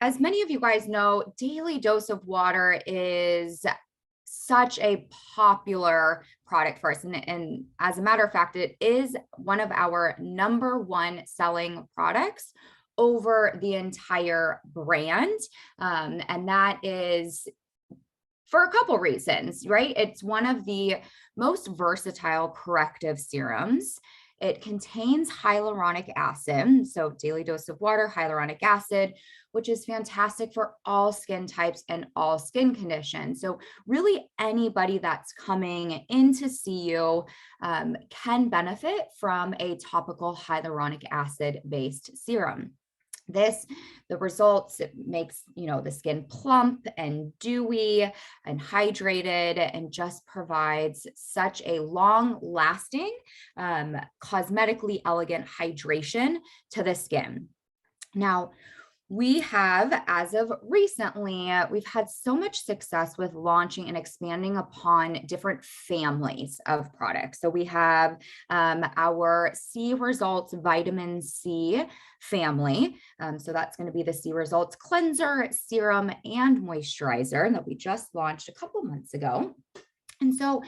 as many of you guys know, daily dose of water is such a popular product for us. And as a matter of fact, it is one of our number one selling products over the entire brand. And that is for a couple reasons, right? It's one of the most versatile corrective serums. It contains hyaluronic acid, so daily dose of water, hyaluronic acid, which is fantastic for all skin types and all skin conditions. So really anybody that's coming in to see you can benefit from a topical hyaluronic acid based serum. The results, it makes, the skin plump and dewy and hydrated and just provides such a long lasting, cosmetically elegant hydration to the skin. Now, we have, as of recently, we've had so much success with launching and expanding upon different families of products. So we have our C Results Vitamin C family. So that's going to be the C Results Cleanser, Serum, and Moisturizer that we just launched a couple months ago. And so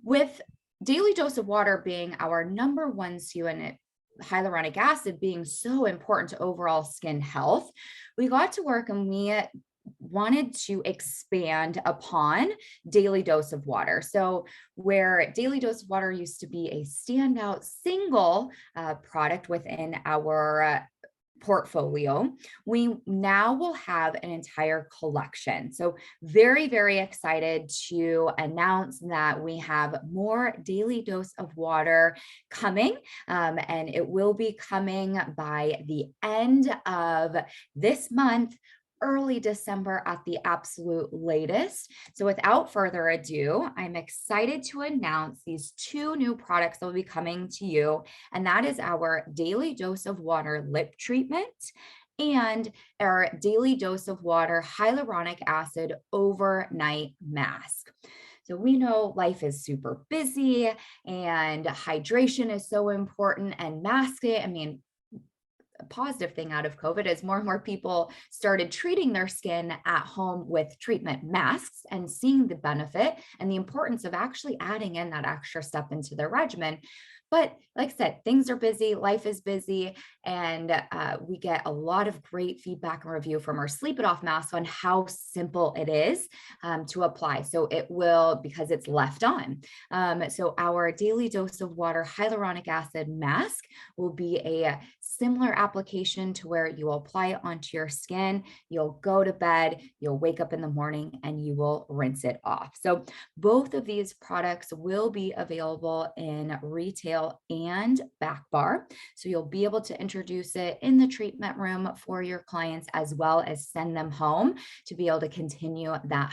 with daily dose of water being our number one SKU in it, hyaluronic acid being so important to overall skin health, we got to work and we wanted to expand upon daily dose of water. So where daily dose of water used to be a standout single product within our portfolio, we now will have an entire collection. So very, very excited to announce that we have more daily dose of water coming, and it will be coming by the end of this month, early December at the absolute latest. So without further ado, I'm excited to announce these two new products that will be coming to you. And that is our daily dose of water lip treatment and our daily dose of water hyaluronic acid overnight mask. So we know life is super busy and hydration is so important, and masking, a positive thing out of COVID is more and more people started treating their skin at home with treatment masks and seeing the benefit and the importance of actually adding in that extra step into their regimen. But like I said, things are busy, life is busy, and we get a lot of great feedback and review from our Sleep It Off mask on how simple it is to apply. So it will, because it's left on. So our daily dose of water hyaluronic acid mask will be a similar application to where you will apply it onto your skin, you'll go to bed, you'll wake up in the morning, and you will rinse it off. So both of these products will be available in retail and back bar. So you'll be able to introduce it in the treatment room for your clients, as well as send them home to be able to continue that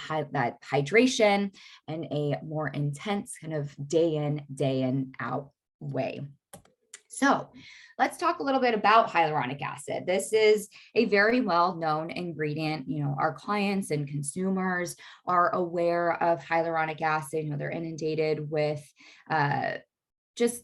hydration in a more intense kind of day in out way. So let's talk a little bit about hyaluronic acid. This is a very well-known ingredient. Our clients and consumers are aware of hyaluronic acid. They're inundated with just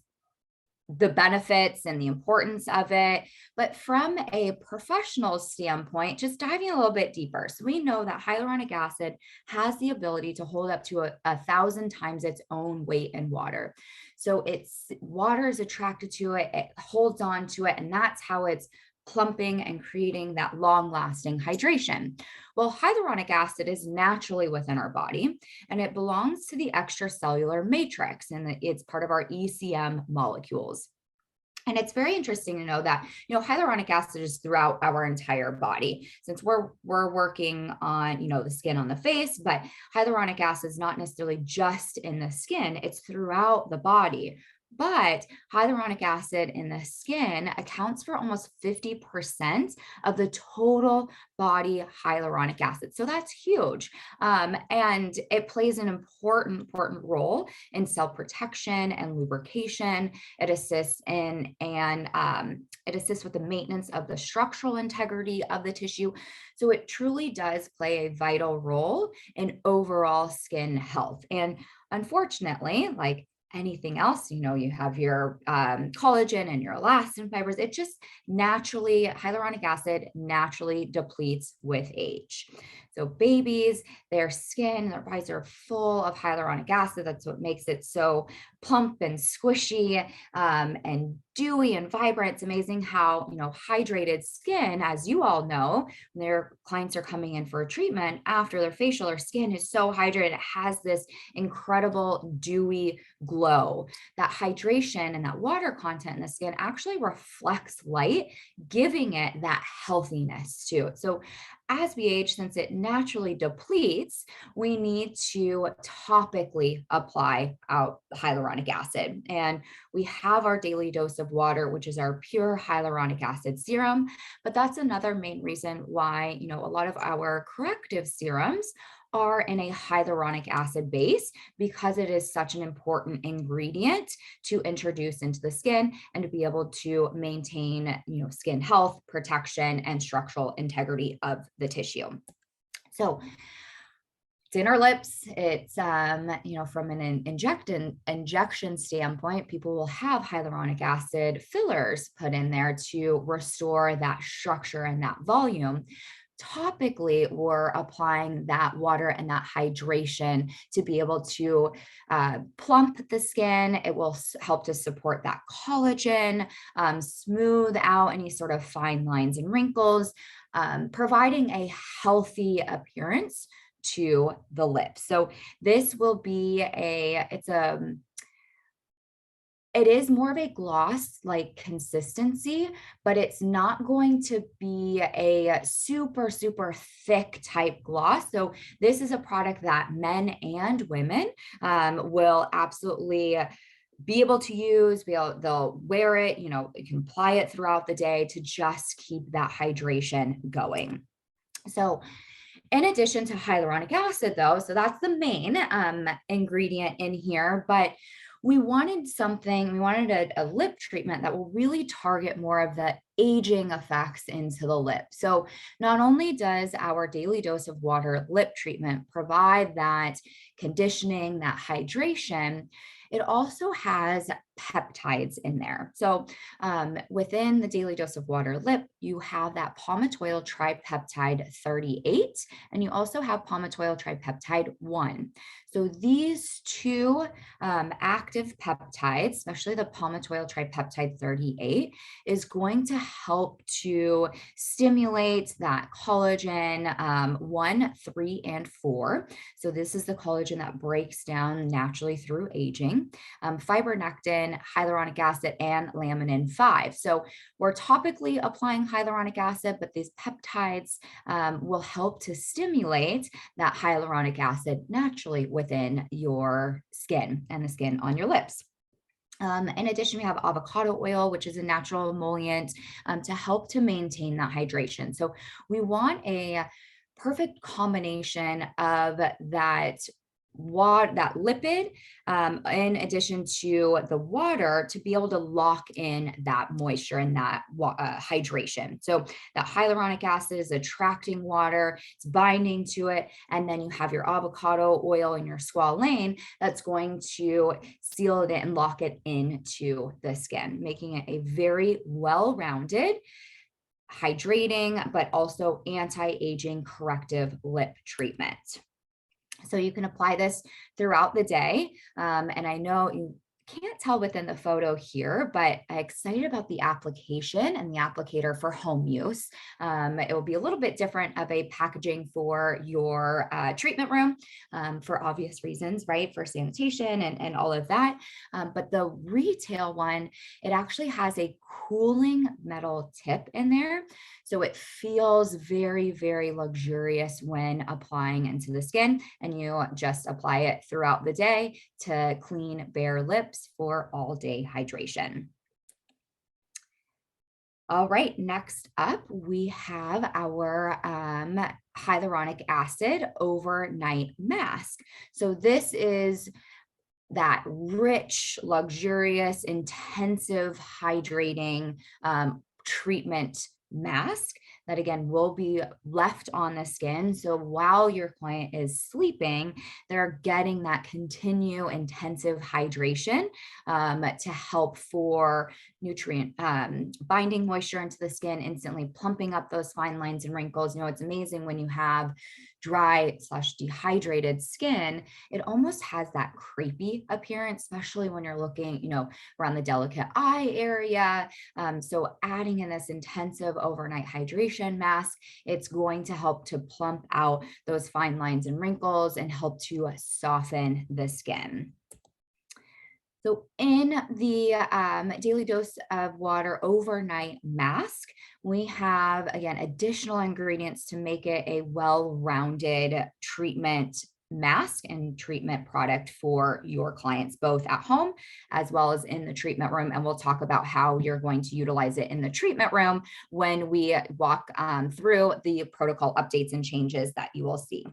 the benefits and the importance of it. But from a professional standpoint, just diving a little bit deeper. So we know that hyaluronic acid has the ability to hold up to 1,000 times its own weight in water. So water is attracted to it, it holds on to it, and that's how it's plumping and creating that long-lasting hydration. Well, hyaluronic acid is naturally within our body, and it belongs to the extracellular matrix, and it's part of our ECM molecules. And it's very interesting to know that, hyaluronic acid is throughout our entire body. Since we're working on, the skin on the face, but hyaluronic acid is not necessarily just in the skin, it's throughout the body. But hyaluronic acid in the skin accounts for almost 50% of the total body hyaluronic acid. So that's huge. And it plays an important role in cell protection and lubrication. It assists it assists with the maintenance of the structural integrity of the tissue. So it truly does play a vital role in overall skin health. And unfortunately, like anything else. You have your collagen and your elastin fibers. It just naturally, hyaluronic acid naturally depletes with age. So babies, their skin, their bodies are full of hyaluronic acid. That's what makes it so plump and squishy and dewy and vibrant. It's amazing how, hydrated skin, as you all know, when their clients are coming in for a treatment after their facial, their skin is so hydrated. It has this incredible dewy glow. That hydration and that water content in the skin actually reflects light, giving it that healthiness too. So as we age, since it naturally depletes, we need to topically apply out hyaluronic acid. And we have our daily dose of water, which is our pure hyaluronic acid serum. But that's another main reason why, a lot of our corrective serums are in a hyaluronic acid base, because it is such an important ingredient to introduce into the skin and to be able to maintain, skin health, protection, and structural integrity of the tissue. So it's in our lips. It's, from an injection standpoint, people will have hyaluronic acid fillers put in there to restore that structure and that volume. Topically, we're applying that water and that hydration to be able to plump the skin. It will help to support that collagen, smooth out any sort of fine lines and wrinkles, providing a healthy appearance to the lips. So this will be it is more of a gloss like consistency, but it's not going to be a super, super thick type gloss. So this is a product that men and women will absolutely be able to use. They'll wear it, you can apply it throughout the day to just keep that hydration going. So in addition to hyaluronic acid though, so that's the main ingredient in here, but we wanted a lip treatment that will really target more of the aging effects into the lip. So not only does our daily dose of water lip treatment provide that conditioning, that hydration, it also has peptides in there. So within the daily dose of water lip, you have that palmitoyl tripeptide 38, and you also have palmitoyl tripeptide 1. So these two active peptides, especially the palmitoyl tripeptide 38, is going to help to stimulate that collagen 1, 3, and 4. So this is the collagen that breaks down naturally through aging, fibronectin, hyaluronic acid, and laminin 5. So we're topically applying hyaluronic acid, but these peptides will help to stimulate that hyaluronic acid naturally within your skin and the skin on your lips. In addition, we have avocado oil, which is a natural emollient to help to maintain that hydration. So we want a perfect combination of that lipid in addition to the water to be able to lock in that moisture and that hydration. So that hyaluronic acid is attracting water, it's binding to it, and then you have your avocado oil and your squalane that's going to seal it and lock it into the skin, making it a very well-rounded, hydrating, but also anti-aging corrective lip treatment. So you can apply this throughout the day. And I know you can't tell within the photo here, but I'm excited about the application and the applicator for home use. It will be a little bit different of a packaging for your treatment room for obvious reasons, right? For sanitation and all of that. But the retail one, it actually has a cooling metal tip in there. So it feels very, very luxurious when applying into the skin, and you just apply it throughout the day to clean bare lips for all day hydration. All right, next up, we have our hyaluronic acid overnight mask. So this is that rich, luxurious, intensive hydrating treatment mask that again will be left on the skin. So while your client is sleeping, they're getting that continue intensive hydration to help for nutrient binding moisture into the skin, instantly plumping up those fine lines and wrinkles. It's amazing when you have dry/dehydrated skin, it almost has that crepey appearance, especially when you're looking, around the delicate eye area. So adding in this intensive overnight hydration mask, it's going to help to plump out those fine lines and wrinkles and help to soften the skin. So in the daily dose of water overnight mask, we have, again, additional ingredients to make it a well-rounded treatment mask and treatment product for your clients, both at home as well as in the treatment room. And we'll talk about how you're going to utilize it in the treatment room when we walk through the protocol updates and changes that you will see.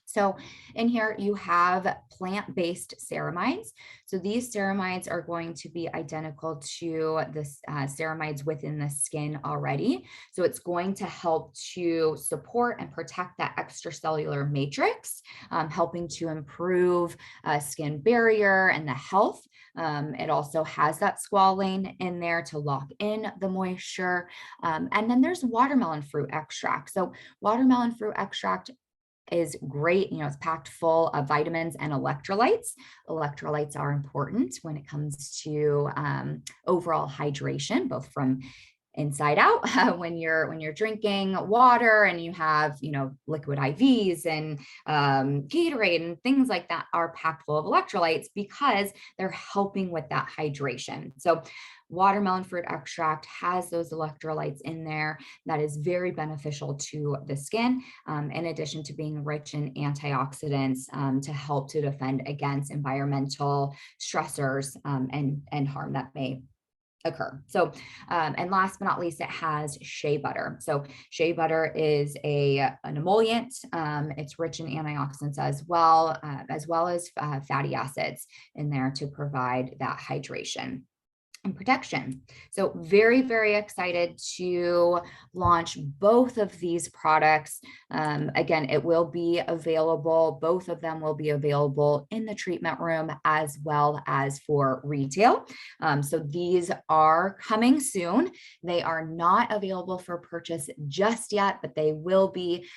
So in here, you have plant-based ceramides. So these ceramides are going to be identical to the ceramides within the skin already. So it's going to help to support and protect that extracellular matrix, helping to improve skin barrier and the health. It also has that squalane in there to lock in the moisture. And then there's watermelon fruit extract. So watermelon fruit extract is great. It's packed full of vitamins and electrolytes. Electrolytes are important when it comes to overall hydration, both from inside out when you're drinking water and you have liquid IVs and Gatorade and things like that are packed full of electrolytes because they're helping with that hydration. So watermelon fruit extract has those electrolytes in there that is very beneficial to the skin, in addition to being rich in antioxidants to help to defend against environmental stressors and harm that may occur. So, and last but not least, it has shea butter. So shea butter is an emollient. It's rich in antioxidants as well as fatty acids in there to provide that hydration and protection. So very, very excited to launch both of these products. Again, it will be available. Both of them will be available in the treatment room as well as for retail. So these are coming soon. They are not available for purchase just yet, but they will be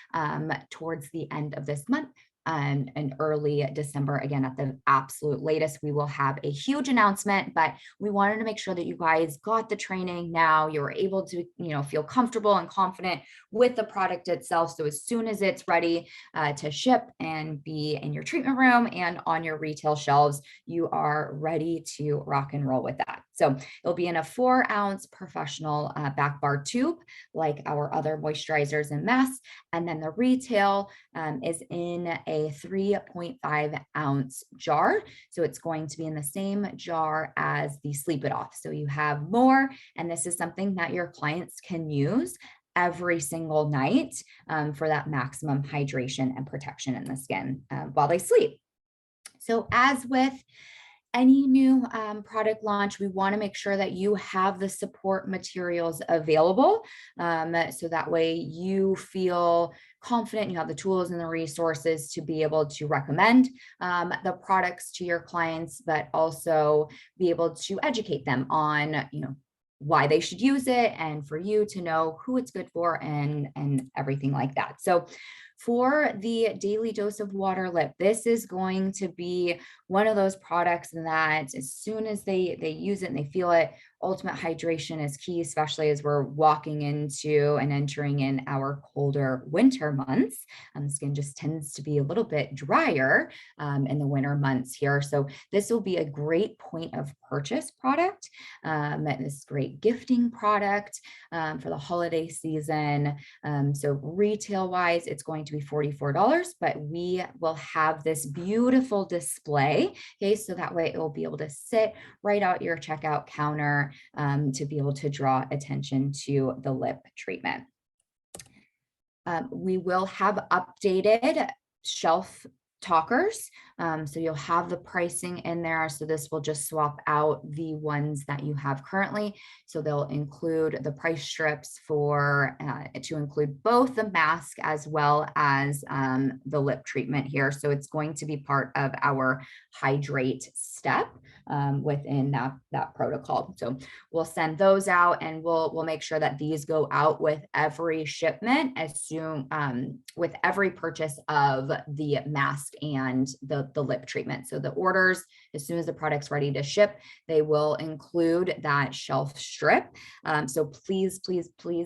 towards the end of this month. And early December, again, at the absolute latest, we will have a huge announcement, but we wanted to make sure that you guys got the training now. You were able to, feel comfortable and confident with the product itself. So as soon as it's ready to ship and be in your treatment room and on your retail shelves, you are ready to rock and roll with that. So it'll be in a 4-ounce professional back bar tube, like our other moisturizers and masks. And then the retail is in a 3.5-ounce jar. So it's going to be in the same jar as the Sleep It Off. So you have more, and this is something that your clients can use every single night for that maximum hydration and protection in the skin while they sleep. So as with any new product launch, we want to make sure that you have the support materials available so that way you feel confident, you have the tools and the resources to be able to recommend the products to your clients, but also be able to educate them on, why they should use it and for you to know who it's good for and everything like that. So for the daily dose of water lip, this is going to be one of those products that as soon as they use it and they feel it, ultimate hydration is key, especially as we're walking into and entering in our colder winter months. The skin just tends to be a little bit drier in the winter months here. So this will be a great point of purchase product. This great gifting product for the holiday season. So retail wise, it's going to be $44, but we will have this beautiful display. Okay, so that way it will be able to sit right out your checkout counter to be able to draw attention to the lip treatment. We will have updated shelf talkers So you'll have the pricing in there. So this will just swap out the ones that you have currently. So they'll include the price strips for to include both the mask as well as the lip treatment here. So it's going to be part of our hydrate step within that protocol. So we'll send those out, and we'll make sure that these go out with every shipment as soon with every purchase of the mask and the lip treatment. So the orders, as soon as the product's ready to ship, they will include that shelf strip. So please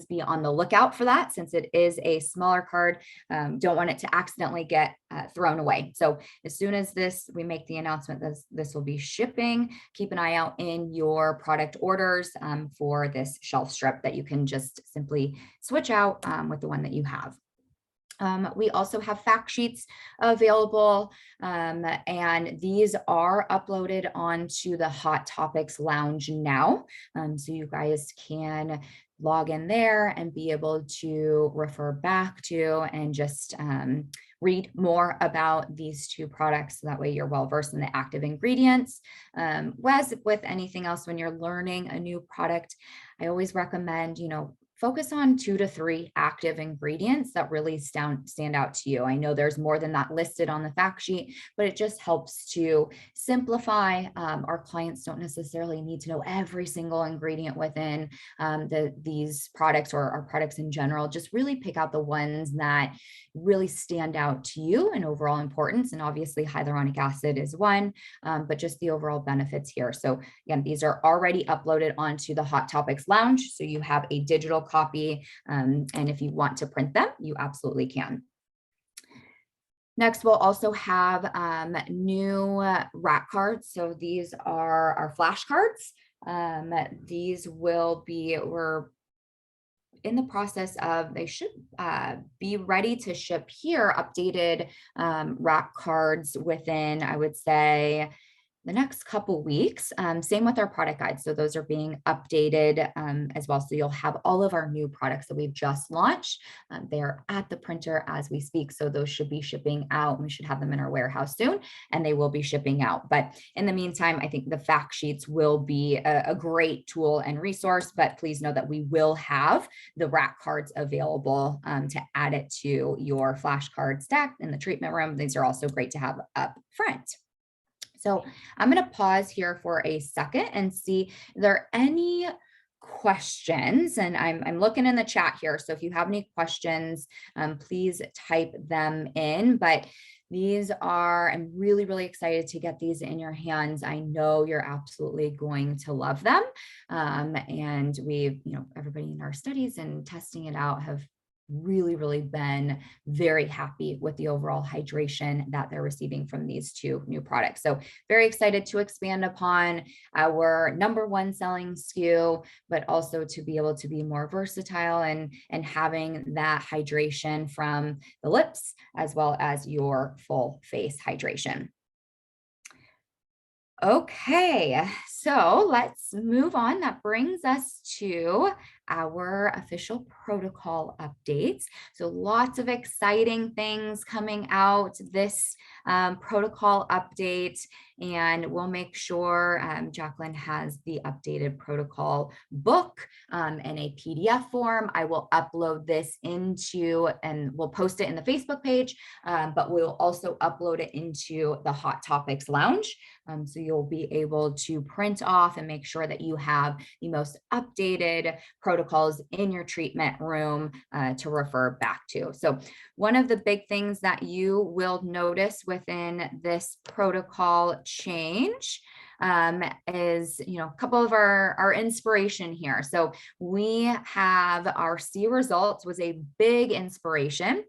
be on the lookout for that, since it is a smaller card. Don't want it to accidentally get thrown away. So as soon as we make the announcement that this will be shipping, keep an eye out in your product orders for this shelf strip that you can just simply switch out with the one that you have. We also have fact sheets available, and these are uploaded onto the Hot Topics Lounge now. So you guys can log in there and be able to refer back to and just read more about these two products. So that way you're well versed in the active ingredients. As with anything else, when you're learning a new product, I always recommend, focus on 2 to 3 active ingredients that really stand out to you. I know there's more than that listed on the fact sheet, but it just helps to simplify. Our clients don't necessarily need to know every single ingredient within these products or our products in general. Just really pick out the ones that really stand out to you in overall importance. And obviously hyaluronic acid is one, but just the overall benefits here. So again, these are already uploaded onto the Hot Topics Lounge. So you have a digital copy. And if you want to print them, you absolutely can. Next, we'll also have new rack cards. So these are our flashcards. These will be, we're in the process of, they should be ready to ship here, updated rack cards within, I would say, the next couple weeks. Same with our product guides. So those are being updated as well. So you'll have all of our new products that we've just launched. They're at the printer as we speak. So those should be shipping out. We should have them in our warehouse soon, and they will be shipping out. But in the meantime, I think the fact sheets will be a great tool and resource, but please know that we will have the rack cards available to add it to your flashcard stack in the treatment room. These are also great to have up front. So I'm going to pause here for a second and see if there are any questions. And I'm looking in the chat here. So if you have any questions, please type them in. But these are, I'm really, really excited to get these in your hands. I know you're absolutely going to love them. And we've, everybody in our studies and testing it out have really been very happy with the overall hydration that they're receiving from these two new products. So very excited to expand upon our #1 selling SKU, but also to be able to be more versatile and having that hydration from the lips as well as your full face hydration. Okay, so let's move on. That brings us to our official protocol updates. So lots of exciting things coming out this protocol update, and we'll make sure Jacqueline has the updated protocol book in a PDF form. I will upload this into, and we'll post it in the Facebook page, but we'll also upload it into the Hot Topics Lounge. So you'll be able to print off and make sure that you have the most updated protocols in your treatment room to refer back to. So one of the big things that you will notice within this protocol change is, a couple of our inspiration here. So we have our C results was a big inspiration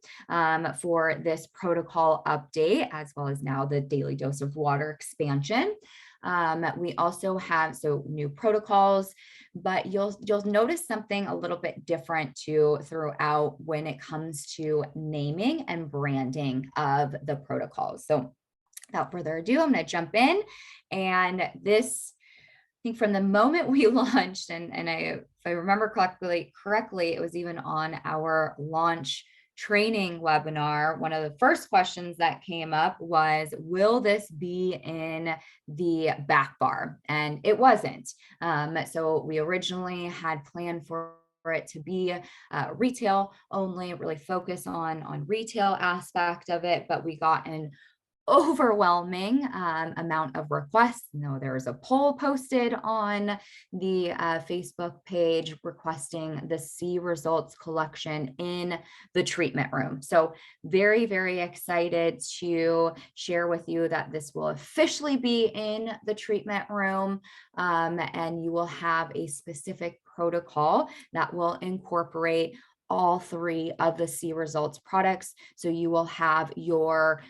for this protocol update, as well as now the daily dose of water expansion. We also have new protocols, but you'll notice something a little bit different too throughout when it comes to naming and branding of the protocols. So without further ado, I'm going to jump in. And this, I think from the moment we launched, and if I remember correctly, it was even on our launch training webinar, one of the first questions that came up was, will this be in the back bar? And it wasn't. So we originally had planned for it to be retail only, really focus on retail aspect of it, but we got an overwhelming amount of requests. There was a poll posted on the Facebook page requesting the C Results collection in the treatment room. So very, very excited to share with you that this will officially be in the treatment room, and you will have a specific protocol that will incorporate all three of the C Results products. So you will have your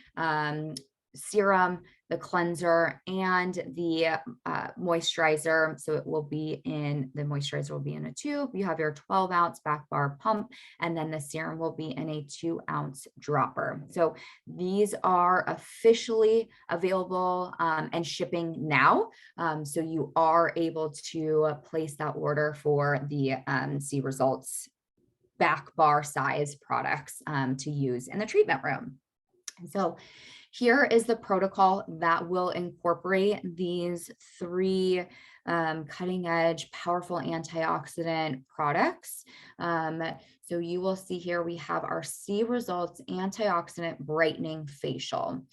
serum, the cleanser, and the moisturizer. So it will be the moisturizer will be in a tube. You have your 12-ounce back bar pump, and then the serum will be in a 2-ounce dropper. So these are officially available and shipping now. So you are able to place that order for the C Results back bar size products to use in the treatment room. And so here is the protocol that will incorporate these three cutting edge, powerful antioxidant products. So you will see here we have our C Results Antioxidant Brightening Facial.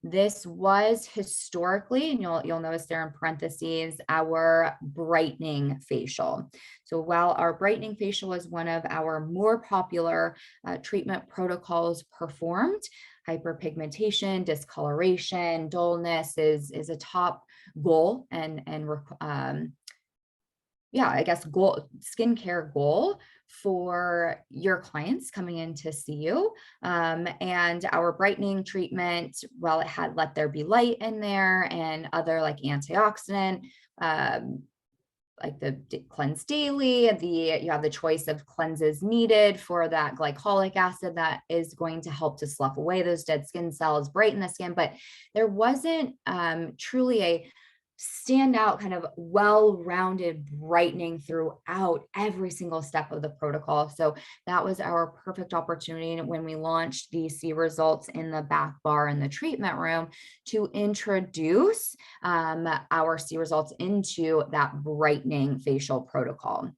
This was historically, and you'll notice there in parentheses, our brightening facial. So while our brightening facial is one of our more popular treatment protocols performed, hyperpigmentation, discoloration, dullness is a top goal and I guess skincare goal for your clients coming in to see you. And our brightening treatment, well, it had Let There Be Light in there and other like antioxidant, like the cleanse daily, you have the choice of cleanses needed for that glycolic acid that is going to help to slough away those dead skin cells, brighten the skin. But there wasn't truly a standout kind of well-rounded brightening throughout every single step of the protocol. So that was our perfect opportunity when we launched the C Results in the back bar in the treatment room to introduce our C Results into that brightening facial protocol.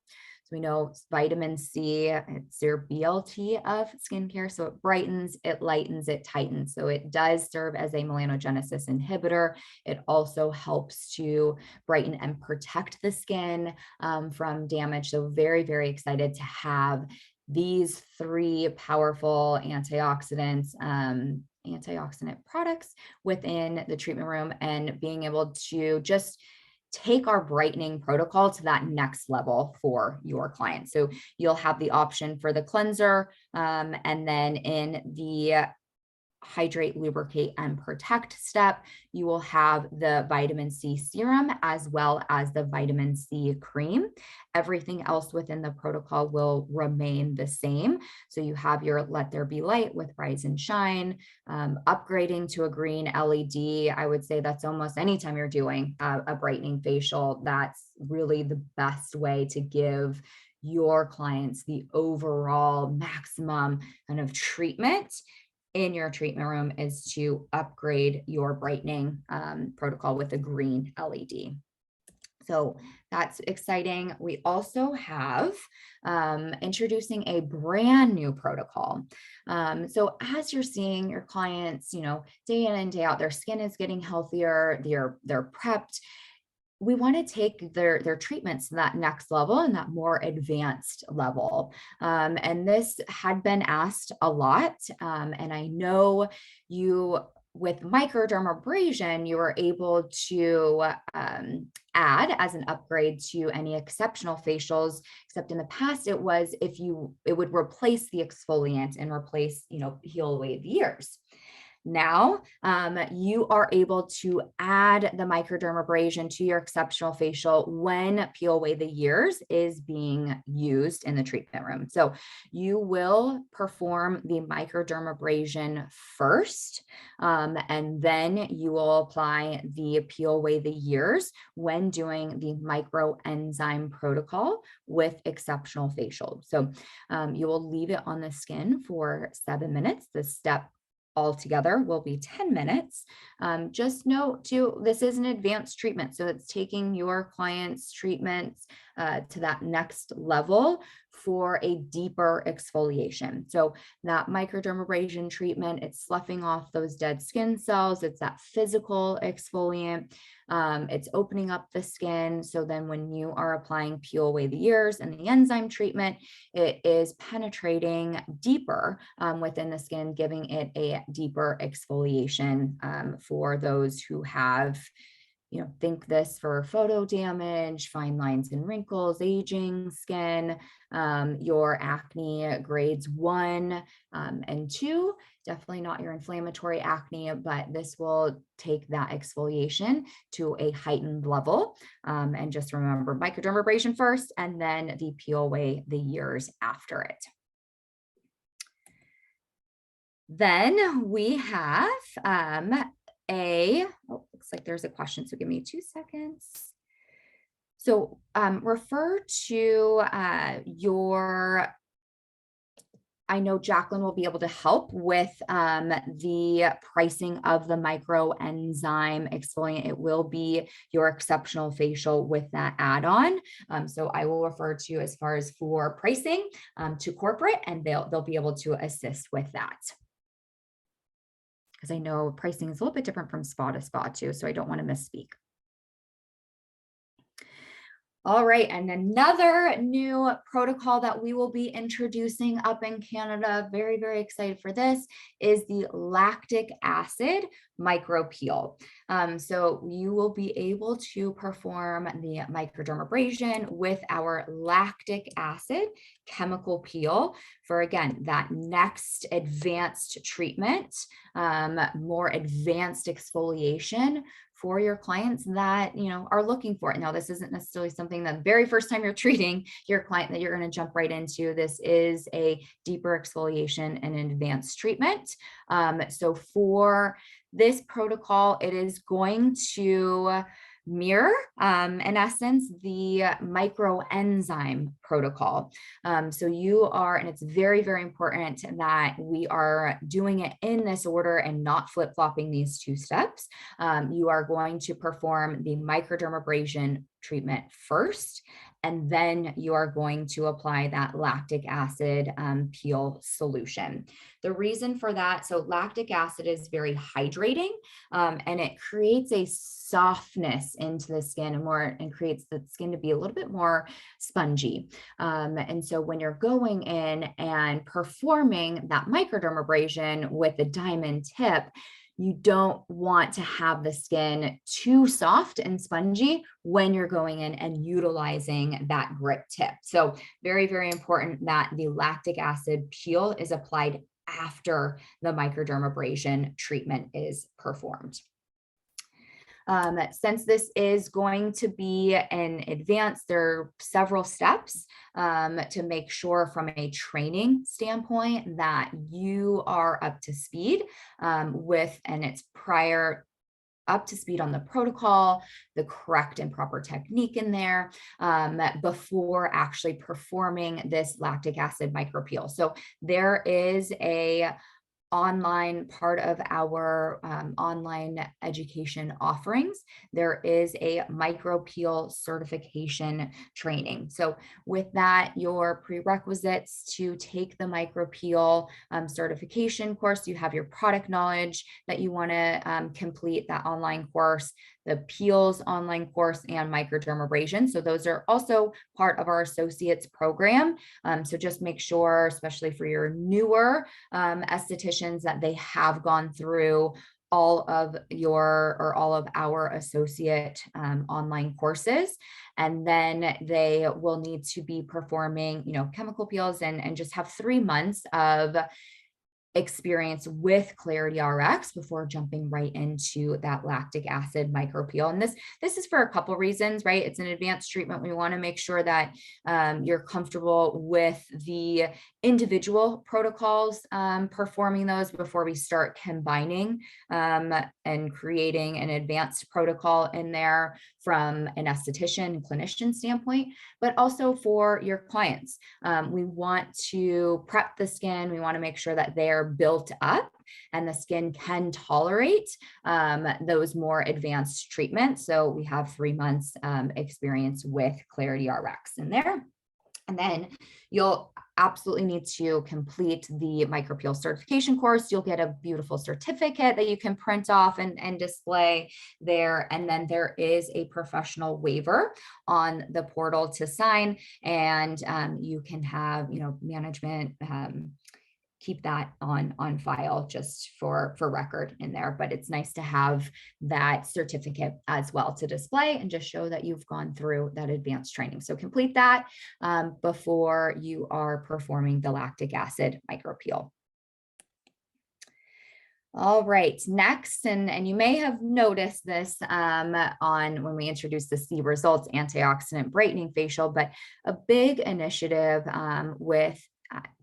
We know vitamin C, it's your BLT of skincare. So it brightens, it lightens, it tightens. So it does serve as a melanogenesis inhibitor. It also helps to brighten and protect the skin from damage. So very, very excited to have these three powerful antioxidant products within the treatment room and being able to just take our brightening protocol to that next level for your clients. So you'll have the option for the cleanser, and then in the hydrate, lubricate, and protect step, you will have the vitamin C serum as well as the vitamin C cream. Everything else within the protocol will remain the same. So you have your Let There Be Light with Rise and Shine, upgrading to a green LED. I would say that's almost anytime you're doing a brightening facial, that's really the best way to give your clients the overall maximum kind of treatment in your treatment room is to upgrade your brightening protocol with a green LED. So that's exciting. We also have introducing a brand new protocol. So as you're seeing your clients, day in and day out, their skin is getting healthier, they're prepped. We want to take their treatments to that next level and that more advanced level. And this had been asked a lot. And I know with microdermabrasion, you were able to add as an upgrade to any exceptional facials, except in the past it would replace the exfoliant and heal away the years. Now, you are able to add the microdermabrasion to your exceptional facial when Peel Away the Years is being used in the treatment room. So you will perform the microdermabrasion first, and then you will apply the Peel Away the Years when doing the microenzyme protocol with exceptional facial. So you will leave it on the skin for 7 minutes. This step altogether will be 10 minutes. Just note too, this is an advanced treatment. So it's taking your client's treatments to that next level for a deeper exfoliation. So that microdermabrasion treatment, it's sloughing off those dead skin cells. It's that physical exfoliant. It's opening up the skin. So then when you are applying Peel Away the Years and the enzyme treatment, it is penetrating deeper within the skin, giving it a deeper exfoliation for those who have, think this for photo damage, fine lines and wrinkles, aging skin, your acne grades 1 and 2, definitely not your inflammatory acne, but this will take that exfoliation to a heightened level. And just remember, microdermabrasion first, and then the Peel Away the Years after it. Then we have looks like there's a question, so give me 2 seconds. So refer to I know Jacqueline will be able to help with the pricing of the microenzyme exfoliant. It will be your exceptional facial with that add-on. So I will refer to, as far as for pricing, to corporate, and they'll be able to assist with that. Because I know pricing is a little bit different from spa to spa too, so I don't want to misspeak. All right, and another new protocol that we will be introducing up in Canada, very, very excited for this, is the lactic acid micro peel. So you will be able to perform the microdermabrasion with our lactic acid chemical peel for, again, that next advanced treatment, more advanced exfoliation for your clients that, are looking for it. Now, this isn't necessarily something that the very first time you're treating your client that you're going to jump right into. This is a deeper exfoliation and an advanced treatment. So for this protocol, it is going to mirror, in essence, the microenzyme protocol. So you are, and it's very, very important that we are doing it in this order and not flip-flopping these 2 steps. You are going to perform the microdermabrasion treatment first, and then you are going to apply that lactic acid peel solution. The reason for that, so lactic acid is very hydrating, and it creates a softness into the skin and creates the skin to be a little bit more spongy. And so when you're going in and performing that microdermabrasion with a diamond tip, you don't want to have the skin too soft and spongy when you're going in and utilizing that grip tip. So very, very important that the lactic acid peel is applied after the microdermabrasion treatment is performed. Since this is going to be in advance, there are several steps to make sure from a training standpoint that you are up to speed with, and it's prior up to speed on the protocol, the correct and proper technique in there before actually performing this lactic acid micropeel. So there is a online part of our online education offerings. There is a micro peel certification training. So with that, your prerequisites to take the micro peel certification course, you have your product knowledge that you want to complete that online course, the peels online course, and microdermabrasion. So those are also part of our associates program. So just make sure, especially for your newer estheticians, that they have gone through all of our associate online courses. And then they will need to be performing, chemical peels and just have 3 months of experience with ClarityRx before jumping right into that lactic acid micropeel. And this is for a couple reasons, right? It's an advanced treatment. We want to make sure that you're comfortable with the individual protocols, performing those before we start combining and creating an advanced protocol in there from an esthetician and clinician standpoint, but also for your clients. We want to prep the skin. We want to make sure that they're built up and the skin can tolerate those more advanced treatments. So we have 3 months experience with ClarityRx in there. And then you'll absolutely need to complete the micropeel certification course. You'll get a beautiful certificate that you can print off and display there. And then there is a professional waiver on the portal to sign, and you can have, management keep that on file just for record in there. But it's nice to have that certificate as well to display and just show that you've gone through that advanced training. So complete that before you are performing the lactic acid micropeel. All right, next, and you may have noticed this on when we introduced the C Results Antioxidant Brightening Facial, but a big initiative with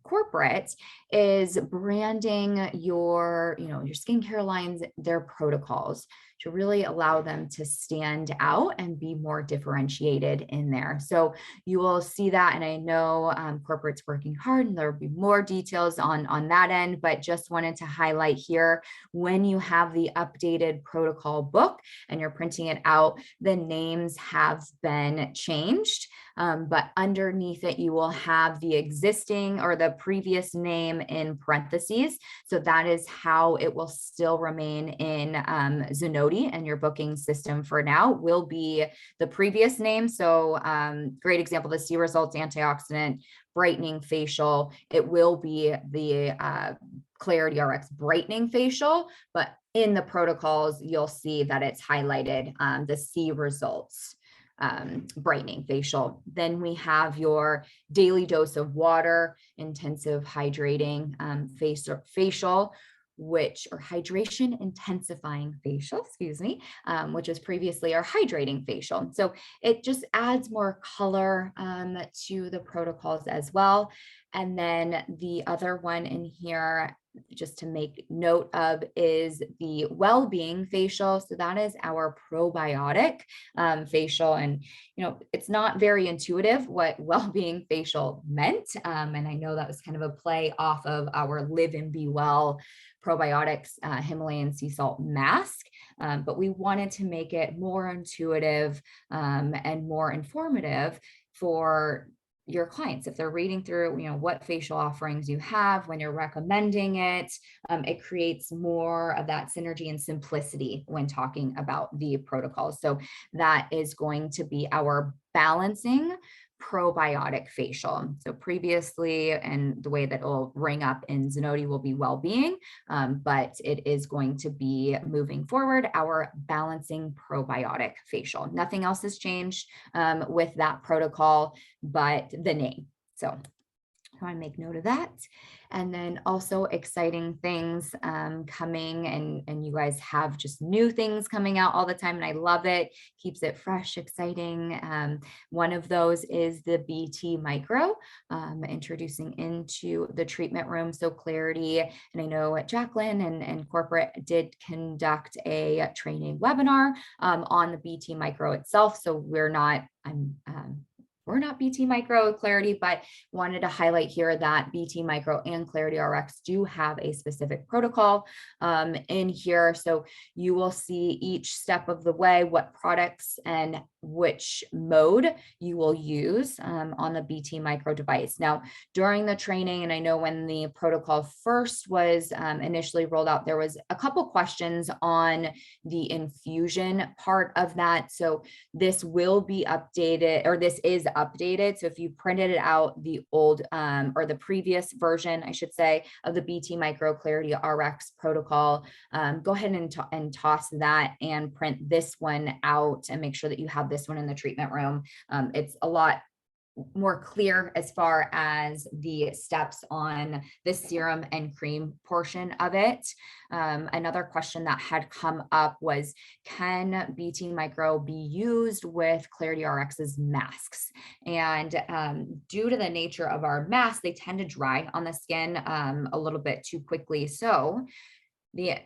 corporate is branding your skincare lines, their protocols, to really allow them to stand out and be more differentiated in there. So you will see that, and I know corporate's working hard, and there will be more details on that end, but just wanted to highlight here, when you have the updated protocol book and you're printing it out, the names have been changed. But underneath it, you will have the existing or the previous name in parentheses. So that is how it will still remain in Zenoti, and your booking system for now will be the previous name. So great example, the C Results Antioxidant Brightening Facial. It will be the ClarityRx Brightening Facial, but in the protocols, you'll see that it's highlighted the C Results Brightening Facial. Then we have your daily dose of water, intensive hydrating facial, or hydration intensifying facial, which was previously our hydrating facial. So it just adds more color to the protocols as well. And then the other one in here, just to make note of, is the well-being facial. So that is our probiotic facial. And, it's not very intuitive what well-being facial meant. And I know that was kind of a play off of our Live and Be Well probiotics Himalayan sea salt mask. But we wanted to make it more intuitive and more informative for your clients. If they're reading through, what facial offerings you have, when you're recommending it, it creates more of that synergy and simplicity when talking about the protocols. So that is going to be our balancing probiotic facial. So previously, and the way that it'll ring up in Zenoti will be well-being, but it is going to be moving forward our balancing probiotic facial. Nothing else has changed with that protocol, but the name. So I want to make note of that. And then also exciting things coming, and you guys have just new things coming out all the time, and I love it. Keeps it fresh, exciting. One of those is the BT Micro, introducing into the treatment room. So Clarity, and I know Jacqueline and corporate did conduct a training webinar on the BT Micro itself. So we're not BT Micro Clarity, but wanted to highlight here that BT Micro and ClarityRx do have a specific protocol in here. So you will see each step of the way what products and which mode you will use on the BT Micro device. Now, during the training, and I know when the protocol first was initially rolled out, there was a couple questions on the infusion part of that. So this will be updated, or this is updated. So if you printed it out, the old or the previous version, I should say, of the BT Micro ClarityRx protocol, go ahead and toss that and print this one out and make sure that you have this one in the treatment room. It's a lot more clear as far as the steps on the serum and cream portion of it. Another question that had come up was, can BT Micro be used with ClarityRx's masks? And due to the nature of our masks, they tend to dry on the skin a little bit too quickly. So the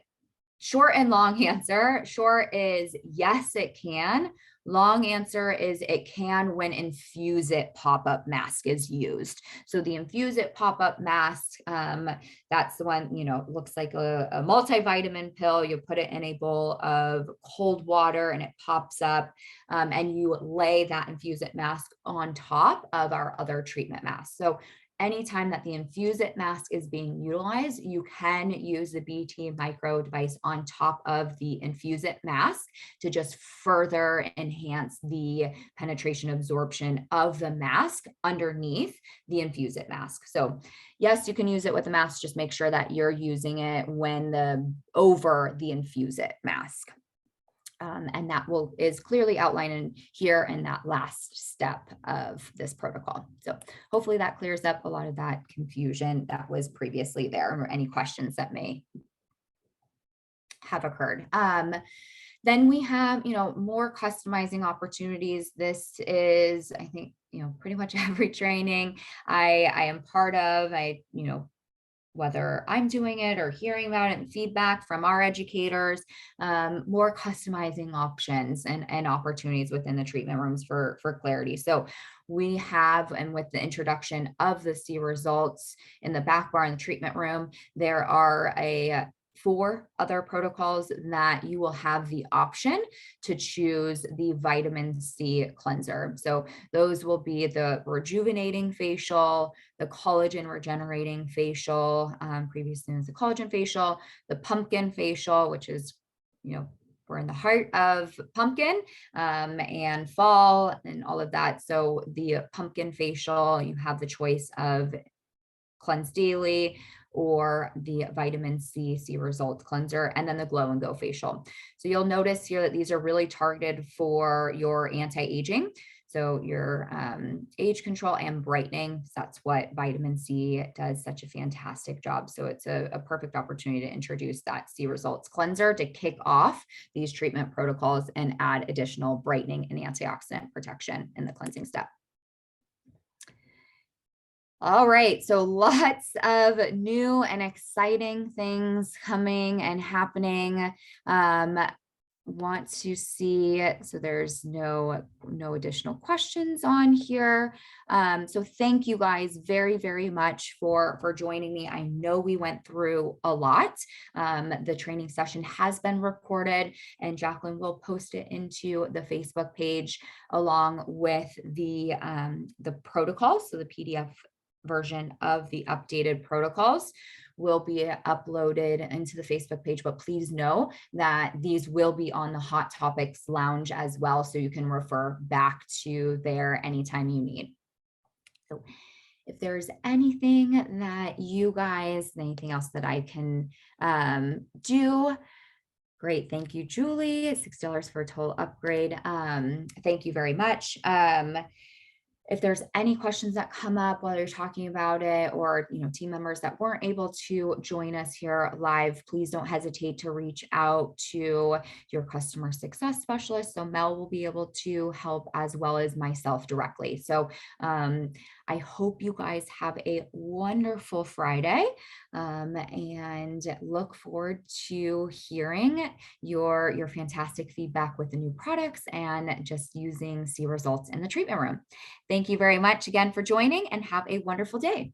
short and long answer, short is yes, it can. Long answer is it can when Infuse It pop-up mask is used. So the Infuse It pop-up mask, that's the one, looks like a multivitamin pill. You put it in a bowl of cold water and it pops up, and you lay that Infuse It mask on top of our other treatment masks. So anytime that the Infuse It mask is being utilized, you can use the BT Micro device on top of the Infuse It mask to just further enhance the penetration absorption of the mask underneath the Infuse It mask. So yes, you can use it with a mask. Just make sure that you're using it when over the Infuse It mask. And that is clearly outlined in here in that last step of this protocol. So hopefully that clears up a lot of that confusion that was previously there, or any questions that may have occurred. Then we have, more customizing opportunities. This is, I think, pretty much every training I am part of. Whether I'm doing it or hearing about it and feedback from our educators, more customizing options and opportunities within the treatment rooms for Clarity. So we have, and with the introduction of the C results in the back bar in the treatment room, there are 4 other protocols that you will have the option to choose the vitamin C cleanser. So those will be the rejuvenating facial, the collagen regenerating facial, previously known as the collagen facial, the pumpkin facial, which is, we're in the heart of pumpkin and fall and all of that. So the pumpkin facial, you have the choice of Cleanse Daily or the vitamin C Results cleanser, and then the Glow and Go facial. So you'll notice here that these are really targeted for your anti-aging. So your age control and brightening. So that's what vitamin C does such a fantastic job. So it's a perfect opportunity to introduce that C Results cleanser to kick off these treatment protocols and add additional brightening and antioxidant protection in the cleansing step. All right, so lots of new and exciting things coming and happening. Want to see, so there's no additional questions on here. So thank you guys very, very much for joining me. I know we went through a lot. The training session has been recorded, and Jacqueline will post it into the Facebook page along with the protocols. So the PDF version of the updated protocols will be uploaded into the Facebook page, but please know that these will be on the Hot Topics Lounge as well, so you can refer back to there anytime you need. So if there's anything that you guys, anything else that I can do, great. Thank you, Julie. $6 for a total upgrade. Thank you very much. If there's any questions that come up while you're talking about it, or team members that weren't able to join us here live, please don't hesitate to reach out to your customer success specialist. So Mel will be able to help, as well as myself directly. So I hope you guys have a wonderful Friday, and look forward to hearing your fantastic feedback with the new products and just using C Results in the treatment room. Thank you very much again for joining, and have a wonderful day.